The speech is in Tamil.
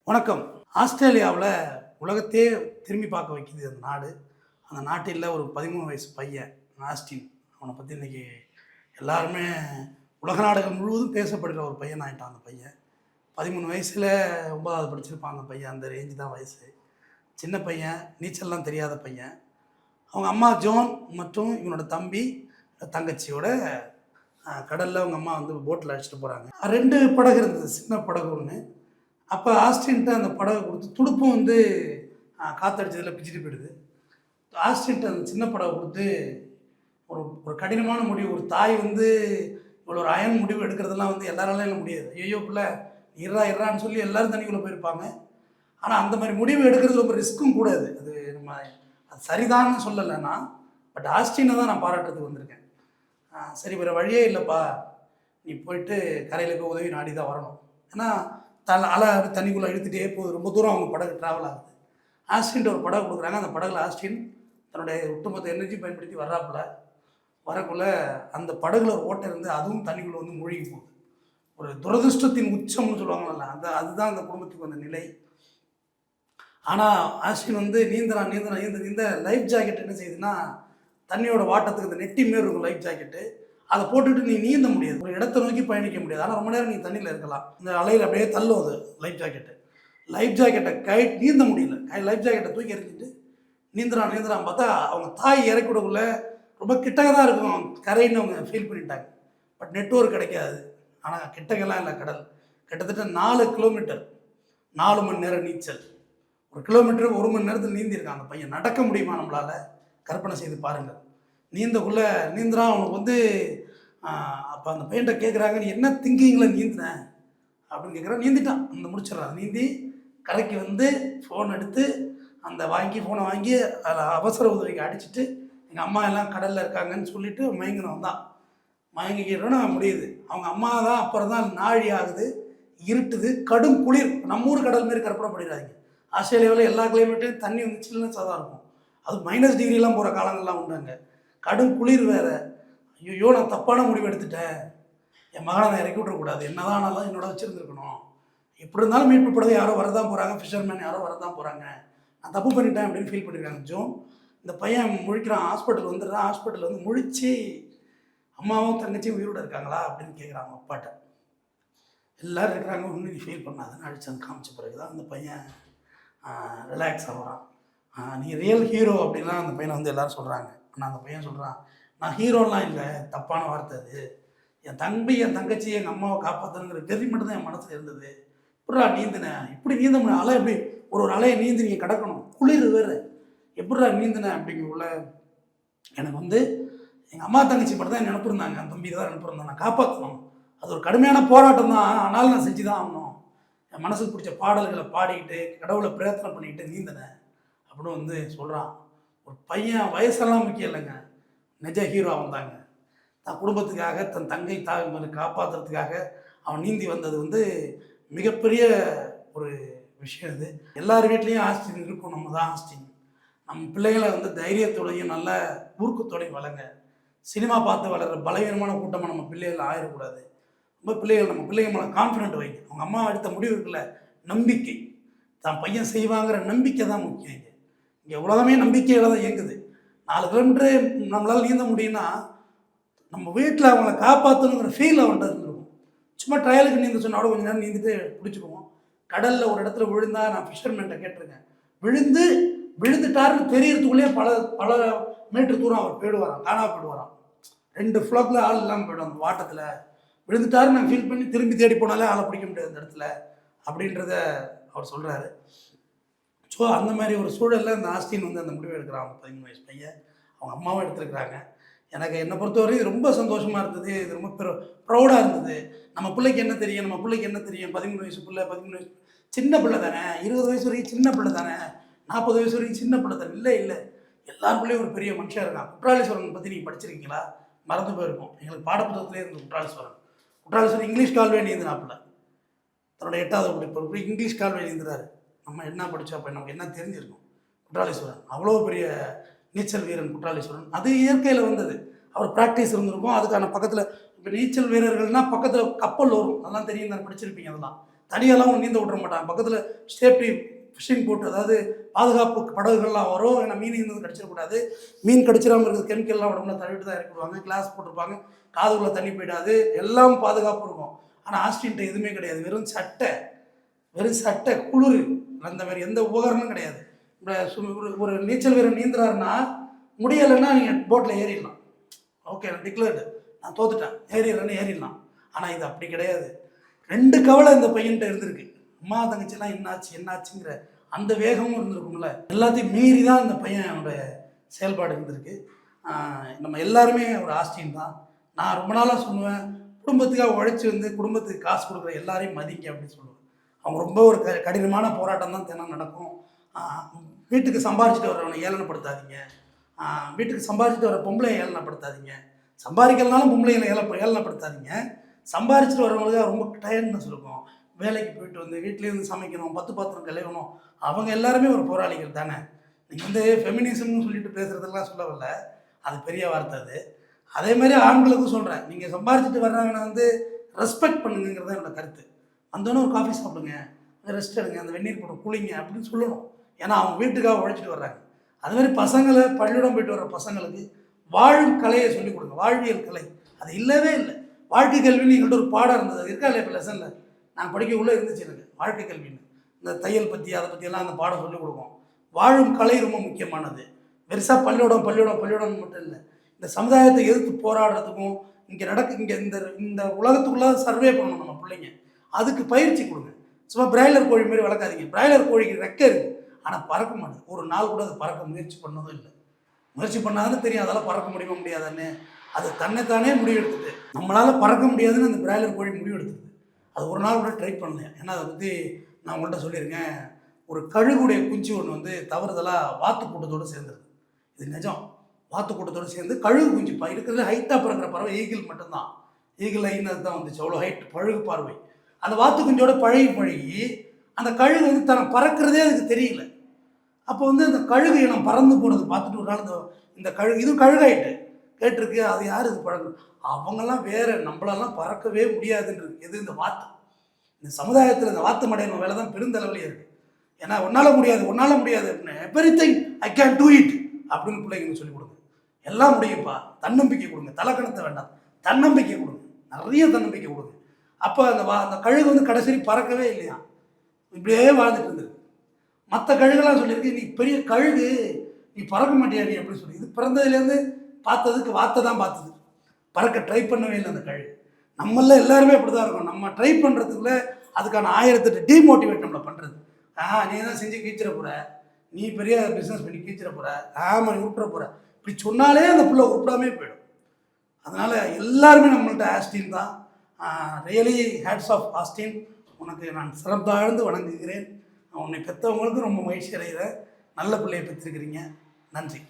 வணக்கம். ஆஸ்திரேலியாவில் உலகத்தையே திரும்பி பார்க்க வைக்குது அந்த நாடு. அந்த நாட்டில் ஒரு 13 வயசு பையன் ஆஸ்டின். அவனை பற்றி இன்றைக்கி எல்லாருமே உலக நாடுகள் முழுவதும் பேசப்படுகிற ஒரு பையன் ஆகிட்டான். அந்த பையன் 13 வயசில் 9வது படிச்சிருப்பான். அந்த பையன் அந்த ரேஞ்சு தான் வயசு. சின்ன பையன், நீச்சல்லாம் தெரியாத பையன். அவங்க அம்மா ஜோன் மற்றும் இவனோட தம்பி தங்கச்சியோட கடலில் அவங்க அம்மா வந்து போட்டில் அழைச்சிட்டு போகிறாங்க. 2 படகு இருந்தது, சின்ன படகு ஒன்று. அப்போ ஆஸ்டின்ட்ட அந்த படகை கொடுத்து துடுப்பும் வந்து காற்றடிச்சதில் பிச்சுட்டு போயிடுது. ஆஸ்டின்ட்ட அந்த சின்ன படகை கொடுத்து ஒரு ஒரு கடினமான முடிவு. ஒரு தாய் வந்து இவ்வளோ ஒரு அயன் முடிவு எடுக்கிறதெல்லாம் வந்து எல்லாராலையும் முடியாது. ஐயோ பிள்ளை இறான்னு சொல்லி எல்லோரும் தண்ணிக்குள்ளே போயிருப்பாங்க. ஆனால் அந்த மாதிரி முடிவு எடுக்கிறது ரொம்ப ரிஸ்க்கும் கூடாது. அது நம்ம அது சரிதான்னு சொல்லலைன்னா, பட் ஆஸ்டினை தான் நான் பாராட்டுறதுக்கு வந்திருக்கேன். சரி வேறு வழியே இல்லைப்பா, நீ போயிட்டு கரையில் போய் உதவி நாடி தான் வரணும். ஏன்னா அலை தண்ணிக்குள்ளே இழுத்துகிட்டே போகுது, ரொம்ப தூரம் அவங்க படகு ட்ராவல் ஆகுது. ஆஸ்டின்ட்டு ஒரு படகு கொடுக்குறாங்க. அந்த படகுல ஆஸ்டின் தன்னுடைய ஒட்டுமொத்த எனர்ஜி பயன்படுத்தி வரக்குள்ளே அந்த படகுல ஒரு ஓட்டை இருந்து அதுவும் தண்ணிக்குள்ளே வந்து மூழ்கி போகுது. ஒரு துரதிருஷ்டத்தின் உச்சம்னு சொல்லுவாங்கல்ல, அதுதான் அந்த குடும்பத்துக்கு வந்த நிலை. ஆனால் ஆஸ்டின் வந்து நீந்த லைஃப் ஜாக்கெட் என்ன செய்யுதுன்னா, தண்ணியோட வாட்டத்துக்கு இந்த நெட்டி மாரி இருக்கும் லைஃப் ஜாக்கெட்டு, அதை போட்டுட்டு நீ நீந்த முடியாது, ஒரு இடத்தை நோக்கி பயணிக்க முடியாது. ஆனால் ரொம்ப நேரம் நீ தண்ணியில் இருக்கலாம். இந்த அலையில் அப்படியே தள்ளும் அது லைஃப் ஜாக்கெட்டை நீந்த முடியல. லைஃப் ஜாக்கெட்டை தூக்கி எறிஞ்சிட்டு நீந்துறான் பார்த்தா அவங்க தாய் இறக்கிவிடக்குள்ள ரொம்ப கிட்டக்க தான் இருக்கும் கரைன்னு அவங்க ஃபீல் பண்ணிட்டாங்க. பட் நெட்வொர்க் கிடைக்காது. ஆனால் கிட்டக்கெல்லாம் இல்லை கடல். கிட்டத்தட்ட 4 கிலோமீட்டர் 4 மணி நேரம் நீச்சல். 1 கிலோமீட்டர் 1 மணி நேரத்தில் நீந்திருக்கான் அந்த பையன். நடக்க முடியுமா நம்மளால்? கற்பனை செய்து பாருங்கள். நீந்துறான். அவனுக்கு வந்து அப்போ அந்த பையன்கிட்ட கேட்குறாங்க, நீ என்ன திங்கிங்கில் நீந்தின அப்படின்னு கேட்குறான். நீந்திட்டான். அந்த முடிச்சிடறான். நீந்தி கரைக்கு வந்து ஃபோனை ஃபோனை வாங்கி அதில் அவசர உதவிக்கு அடிச்சுட்டு எங்கள் அம்மா எல்லாம் கடலில் இருக்காங்கன்னு சொல்லிவிட்டு மயங்கினவன் தான். மயங்கிக்கிறோன்னு முடியுது. அவங்க அம்மா தான் அப்புறம் தான் நாழி ஆகுது, இருட்டுது, கடும் குளிர். நம்ம ஊர் கடல் மாரி கற்பனை பண்ணிடாதீங்க. ஆஸ்திரேலியாவில் எல்லா கிளைமேட்டையும் தண்ணி வந்து சில்லுன்னு தான் இருக்கும். அது -டிகிரிலாம் போகிற காலங்கள்லாம் உண்டாங்க. கடும் குளிர் வேறு. ஐயோ நான் தப்பான முடிவு எடுத்துட்டேன், என் மகனை நான் இறக்கி விட்றக்கூடாது, என்னதான் ஆனாலும் என்னோட வச்சுருந்துருக்கணும், எப்படி இருந்தாலும் மீட்பு படகு யாரோ வரதான் போகிறாங்க, ஃபிஷர்மேன் யாரோ வரதான் போகிறாங்க, நான் தப்பு பண்ணிட்டேன் அப்படின்னு ஃபீல் பண்ணியிருக்காங்க ஜோன். இந்த பையன் முழிக்கிறான். ஹாஸ்பிட்டல் வந்துடுறான். ஹாஸ்பிட்டல் வந்து முழிச்சு அம்மாவும் தங்கச்சியும் உயிரோடு இருக்காங்களா அப்படின்னு கேட்குறாங்க அப்பாட்ட. எல்லோரும் இருக்கிறாங்க, ஒன்றும் நீ ஃபீல் பண்ணாதுன்னு அடிச்சு காமிச்ச பிறகு தான் அந்த பையன் ரிலாக்ஸ் ஆகிறான். நீ ரியல் ஹீரோ அப்படின்லாம் அந்த பையனை வந்து எல்லோரும் சொல்கிறாங்க. ஆனால் அந்த பையன் சொல்கிறான், நான் ஹீரோலாம் இல்லை, தப்பான வார்த்தை அது. என் தம்பி என் தங்கச்சி எங்கள் அம்மாவை காப்பாற்றணுங்கிற வெறி மட்டும் தான் என் மனசில் இருந்தது. எப்படா நீந்தினேன், இப்படி நீந்த முடியும், அலை எப்படி ஒரு அலையை நீந்தி நீங்கள் கிடக்கணும், குளிர் வேறு, எப்படா நீந்தினேன் அப்படிங்குள்ள எனக்கு வந்து எங்கள் அம்மா தங்கச்சி மட்டும் தான் நினப்பு இருந்தாங்க, என் தம்பி தான் நினப்பு இருந்தாங்க, நான் காப்பாற்றணும். அது ஒரு கடுமையான போராட்டம் தான், ஆனாலும் நான் செஞ்சு தான் ஆகணும். என் மனசுக்கு பிடிச்ச பாடல்களை பாடிக்கிட்டு கடவுளை பிரயத்தனை பண்ணிக்கிட்டு நீந்தினேன் அப்படின்னு வந்து சொல்கிறான். ஒரு பையன் வயசெல்லாம் முக்கியம் இல்லைங்க, நிஜ ஹீரோ அவன் தாங்க. தன் குடும்பத்துக்காக தன் தங்கை தாய் காப்பாற்றுறதுக்காக அவன் நீந்தி வந்தது வந்து மிகப்பெரிய ஒரு விஷயம். இது எல்லார் வீட்லேயும் ஆஸ்டின் இருக்கும். நம்ம தான் ஆஸ்டின். நம்ம பிள்ளைகளை வந்து தைரியத்தோடையும் நல்ல ஊக்கத்தோடையும் வளங்க. சினிமா பார்த்து வளர்கிற பலவீனமான கூட்டமாக நம்ம பிள்ளைகள் ஆயிடக்கூடாது. ரொம்ப நம்ம பிள்ளைங்க மேலே கான்ஃபிடென்ட் வைங்க. அவங்க அம்மா எடுத்த முடிவு இருக்குல்ல, நம்பிக்கை, தான் பையன் செய்வாங்கிற நம்பிக்கை தான் முக்கியம். இங்கே உலகமே நம்பிக்கையில் தான் இயங்குது. 4 கிலோமீட்டர் நம்மளால் நீந்த முடியும்னா நம்ம வீட்டில் அவங்கள காப்பாற்றணுங்கிற ஃபீல் அவன்கிட்ட இருந்துருக்கும். சும்மா ட்ரையலுக்கு நீந்த சொன்னால் கூட கொஞ்சம் நேரம் நீந்திட்டு பிடிச்சிக்குவோம். கடலில் ஒரு இடத்துல விழுந்தா, நான் ஃபிஷர்மேன்ட்ட கேட்டிருக்கேன், விழுந்துட்டாருன்னு தெரியறதுக்குள்ளேயே பல மீட்டர் தூரம் அவர் போயிடுவாராம், காணாமல் போயிடுவாராம். 2 ஃப்ளோக்கில் ஆள் இல்லாமல் போய்டும். அந்த வாட்டத்தில் விழுந்துட்டாருன்னு நான் ஃபீல் பண்ணி திரும்பி தேடி போனாலே ஆளை பிடிக்க முடியாது அந்த இடத்துல அப்படின்றத அவர் சொல்கிறாரு. ஸோ அந்த மாதிரி ஒரு சூழலில் அந்த ஆஸ்டின் வந்து அந்த முடிவு எடுக்கிறான். 13 வயசு பையன், அவங்க அம்மாவும் எடுத்துருக்குறாங்க. எனக்கு என்னை பொறுத்தவரை இது ரொம்ப சந்தோஷமாக இருந்தது. இது ரொம்ப ப்ரௌடாக இருந்தது. நம்ம பிள்ளைக்கு என்ன தெரியும், 13 வயசு பிள்ளை, 13 வயசு சின்ன பிள்ளை தானே, 20 வயசு வரைக்கும் சின்ன பிள்ளை தானே, 40 வயசு வரைக்கும் சின்ன பிள்ளை தானே. இல்லை எல்லாருக்குள்ளேயும் ஒரு பெரிய மனுஷன் இருக்கான். குற்றாலீஸ்வரன் பற்றி நீங்கள் படிச்சிருக்கீங்களா? மறந்து போயிருக்கோம். எங்களுக்கு பாடப்புத்தகத்திலே இருந்தது குற்றாலீஸ்வரன் இங்கிலீஷ் கால்வே நீந்தினாப்புல. தன்னோட 8வது படிப்பு இங்கிலீஷ் கால்வே நீந்துறாரு. நம்ம என்ன படித்தோம், அப்போ நமக்கு என்ன தெரிஞ்சிருக்கும். குற்றாலீஸ்வரன் அவ்வளோ பெரிய நீச்சல் வீரன் குற்றாலீஸ்வரன். அது இயற்கையில் வந்தது. அவர் ப்ராக்டிஸ் இருந்திருக்கும். அதுக்கான பக்கத்தில் இப்போ நீச்சல் வீரர்கள்னால் பக்கத்தில் கப்பல் வரும், அதெல்லாம் தெரியும், தான் படிச்சிருப்பீங்க. அதெல்லாம் தனியெல்லாம் நீந்த விட்ற மாட்டான். பக்கத்தில் சேஃப்டி ஃபிஷிங் போட்டு, அதாவது பாதுகாப்பு படகுகள்லாம் வரும். ஏன்னா மீன் இருந்து கடிச்சிடக்கூடாது. மீன் கடிச்சிடாமல் இருக்கிறது கெமிக்கல்லாம் உடம்புல தள்ளிட்டு தான் இறக்கிடுவாங்க. கிளாஸ் போட்டிருப்பாங்க, காதுக்குள்ளே தண்ணி போயிடாது, எல்லாம் பாதுகாப்பு இருக்கும். ஆனால் ஆஸ்டின்ட்ட எதுவுமே கிடையாது. வெறும் சட்டை குளிர், அந்த மாதிரி எந்த உபகரணமும் கிடையாது. ஒரு நீச்சல் வீரர் நீந்துறாருன்னா முடியலைன்னா நீங்கள் போட்டில் ஏறிடலாம். ஓகே, நான் டிக்ளேர்டு, நான் தோத்துட்டேன், ஏறிடுறேன்னு ஏறிடலாம். ஆனால் இது அப்படி கிடையாது. 2 கவலை இந்த பையன்கிட்ட இருந்திருக்கு. அம்மா தங்கச்சிலாம் என்னாச்சுங்கிற அந்த வேகமும் இருந்திருக்கும்ல. எல்லாத்தையும் மீறி தான் இந்த பையனோட செயல்பாடு இருந்திருக்கு. நம்ம எல்லாருமே ஒரு ஆஸ்டின் தான். நான் ரொம்ப நாளாக சொல்லுவேன், குடும்பத்துக்காக உழைச்சி வந்து குடும்பத்துக்கு காசு கொடுக்குற எல்லாரையும் மதிங்க அப்படின்னு சொல்லுவேன். அவங்க ரொம்ப ஒரு கடினமான போராட்டம் தான் தினம் நடக்கும். வீட்டுக்கு சம்பாரிச்சுட்டு வரவனை ஏளனப்படுத்தாதீங்க. வீட்டுக்கு சம்பாரிச்சுட்டு வர பொம்பளை ஏளனப்படுத்தாதீங்க. சம்பாதிக்கிறதுனாலும் பொம்பளைகளை ஏளனப்படுத்தாதீங்க. சம்பாரிச்சுட்டு வரவங்களுக்கு ரொம்ப டயர்ட்னஸ் இருக்கும். வேலைக்கு போயிட்டு வந்து வீட்லேருந்து சமைக்கணும், 10 பாத்திரம் கழுவணும். அவங்க எல்லாருமே ஒரு போராளிகள் தானே. நீங்கள் வந்து ஃபெமினிசம்னு சொல்லிட்டு பேசுகிறதெல்லாம் சொல்லவில்லை, அது பெரிய வார்த்தை அது. அதே மாதிரி ஆண்களுக்கும் சொல்கிறேன், நீங்கள் சம்பாரிச்சுட்டு வர்றவனை வந்து ரெஸ்பெக்ட் பண்ணுங்கிறது என்னோட கருத்து. வந்தோன்னே ஒரு காஃபி சாப்பிடுங்க, ரெஸ்ட் எடுங்க, அந்த வெந்நீர் போட்டு குளிங்க அப்படின்னு சொல்லணும். ஏன்னா அவங்க வீட்டுக்காக உழைச்சிட்டு வர்றாங்க. அதுமாதிரி பசங்களை பள்ளியிடம் போயிட்டு வர்ற பசங்களுக்கு வாழும் கலையை சொல்லிக் கொடுங்க, வாழ்வியல் கலை. அது இல்லவே இல்லை. வாழ்க்கை கல்வின்னு எங்கள்கிட்ட ஒரு பாடம் இருந்தது, அது இருக்கா இல்லையா? இப்போ லெசனில் நான் படிக்கக்குள்ளே இருந்துச்சு எனக்கு வாழ்க்கை கல்வின்னு. இந்த தையல் பற்றி அதை பற்றியெல்லாம் அந்த பாடம் சொல்லிக் கொடுக்கும். வாழும் கலை ரொம்ப முக்கியமானது. பெருசாக பள்ளியோடம் மட்டும் இல்லை, இந்த சமுதாயத்தை எதிர்த்து போராடுறதுக்கும் இங்கே இந்த உலகத்துக்குள்ளே சர்வே பண்ணணும் நம்ம பிள்ளைங்க. அதுக்கு பயிற்சி கொடுங்க. சும்மா பிராய்லர் கோழி மாதிரி வளர்க்காதீங்க. பிராய்லர் கோழிக்கு ரெக்கை இருக்குது, ஆனால் பறக்க மாட்டேது. ஒரு நாள் கூட அது பறக்க முயற்சி பண்ணதும் இல்லை. முயற்சி பண்ணாதுன்னு தெரியும் அதெல்லாம் பறக்க முடியாதானே. அது தன்னைத்தானே முடிவெடுத்துட்டு நம்மளால் பறக்க முடியாதுன்னு அந்த பிராய்லர் கோழி முடிவெடுத்துது. அது ஒரு நாள் கூட ட்ரை பண்ணலையா. ஏன்னா அதை பற்றி நான் உங்கள்கிட்ட சொல்லியிருக்கேன். ஒரு கழுகுடைய குஞ்சு ஒன்று வந்து தவறுதலாக வாத்து கூட்டத்தோடு சேர்ந்துருது. இது நிஜம். வாத்து கூட்டத்தோடு சேர்ந்து கழுகு குஞ்சு இருக்கிறதுல ஹைட்டாக பறக்கிற பறவை ஈகிள் மட்டும்தான். ஈகிள் ஐநது தான் வந்துச்சு, அவ்வளோ ஹைட் பழுகு பார்வை. அந்த வாத்து குஞ்சோட பழகி அந்த கழுகு வந்து தன்னை பறக்கிறதே அதுக்கு தெரியல. அப்போ வந்து அந்த கழுகு இனம் பறந்து போனது பார்த்துட்டு ஒரு நாள் இந்த கழுகு இதுவும் கழுகாயிட்டு கேட்டிருக்கு, அது யார் இது பழகு, அவங்கெல்லாம் வேற, நம்மளெல்லாம் பறக்கவே முடியாதுன்றது எது? இந்த வாத்து. இந்த சமுதாயத்தில் இந்த வாத்து மடையின வேலை தான் பெருந்தளவிலே இருக்குது. ஏன்னா உன்னால் முடியாது அப்படின்னு everything I can do it அப்படின்னு பிள்ளைங்க சொல்லிக் கொடுங்க. எல்லாம் முடியும்ப்பா, தன்னம்பிக்கை கொடுங்க, தலைக்கணத்தை வேண்டாம், தன்னம்பிக்கை கொடுங்க, நிறைய தன்னம்பிக்கை கொடுங்க. அப்போ அந்த கழுகு வந்து கடைசி பறக்கவே இல்லையா, இப்படியே வாழ்ந்துட்டு இருந்திருக்கு. மற்ற கழுகெல்லாம் சொல்லியிருக்கு, நீ பெரிய கழுகு, நீ பறக்க மாட்டியா நீ அப்படின்னு சொல்லி. இது பிறந்ததுலேருந்து பார்த்ததுக்கு வாத்தை தான் பார்த்தது, பறக்க ட்ரை பண்ணவே இல்லை அந்த கழுகு. நம்மள எல்லாருமே அப்படி தான் இருக்கும். நம்ம ட்ரை பண்ணுறதுக்குள்ள அதுக்கான 1008 டிமோட்டிவேட் நம்மளை பண்ணுறது. நீ தான் செஞ்சு கீச்சிட போகிற, நீ பெரிய பிஸ்னஸ் பண்ணி கீச்சிட போகிற, ஆமாம் நீ உருப்பிட போகிற, இப்படி சொன்னாலே அந்த பிள்ளை உருப்பிடாமே போயிடும். அதனால் எல்லாருமே நம்மள்ட்ட ஆஸ்டின் தான். ரியலி ஹேட்ஸ் ஆஃப் ஆஸ்டின், உனக்கு நான் சிறந்தாழ்ந்து வணங்குகிறேன். உன்னை பெற்றவங்களுக்கும் ரொம்ப மகிழ்ச்சி அடைகிறேன். நல்ல பிள்ளையை பெற்றிருக்கிறீங்க. நன்றி.